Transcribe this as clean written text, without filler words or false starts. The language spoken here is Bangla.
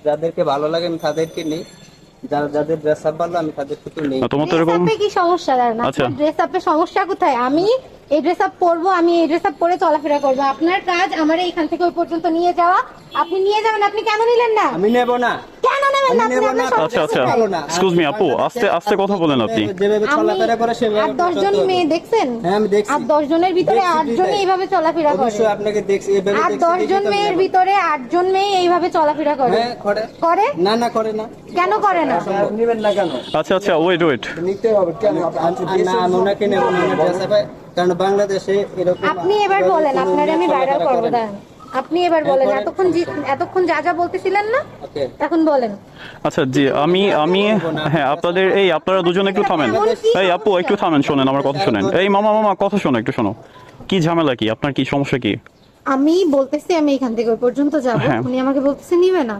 যাদেরকে ভালো লাগে আমি তাদেরকে নিই, যাদের ড্রেস আপ ভালো আমি তাদেরকে তো নেই। তোমার তো ড্রেস এরকম আপে কি সমস্যা? দাঁড়ান, আচ্ছা। আপনার ড্রেস আপে সমস্যা কোথায়? আমি এই ড্রেস আপ পরবো, আমি এই ড্রেস আপ পরে চলাফেরা করবো। আপনার কাজ আমার এইখান থেকে ওই পর্যন্ত নিয়ে যাওয়া। আপনি নিয়ে যাবেন, আপনি কেন নিলেন না? আমি নেব না। কেন নেবেন না? আমি আপনি নেব আপনার না। সমস্যা আচ্ছা আচ্ছা কোথায়? ভালো না। এক্সকিউজ মি আপু, আস্তে আস্তে কথা বলেন আপনি। যেভাবে আমি চলাফেরা করে সেভাবে 8-10 জন চলতে হবে। মেয়ে দেখছেন? হ্যাঁ আমি দেখছি। আর 10 জনের ভিতরে দেখছি 8 জনই তাই। এইভাবে চলাফেরা করে। অবশ্যই আপনাকে দেখছি, এভাবে আর দেখছি 10 দেখি জন তো আমি মেয়ের নেব। ভিতরে 8 জন মেয়ে এইভাবে চলাফেরা করে। হ্যাঁ করে। করে? না না করে না। কেন করে না? নেবেন না কেন? আচ্ছা আচ্ছা, ওয়েট ওয়েট। নিতে হবে কেন? না আমি ওনাকে নেব না, ওনার ড্রেস আপে, কারণ বাংলাদেশে এরকম। আপনি এবার বলেন, আপনারে আমি ভাইরাল করবো। দাঁড়ান, আপনি এবার বলেন। করেন। এতক্ষণ যা যা বলতেছিলেন না, ওকে। এখন বলেন। আচ্ছা জি, আমি হ্যাঁ আপনাদের আপনারা দুজন একটু থামেন। এই আপু একটু থামেন, শোনেন আমার কথা শোনেন। এই মামা মামা কথা শোনো, একটু শোনো। কি ঝামেলা, কি আপনার, কি সমস্যা কি? আমি বলতেছি আমি এখান থেকে ওই পর্যন্ত যাব, হ্যাঁ। উনি আমাকে বলতেছে নিবে না।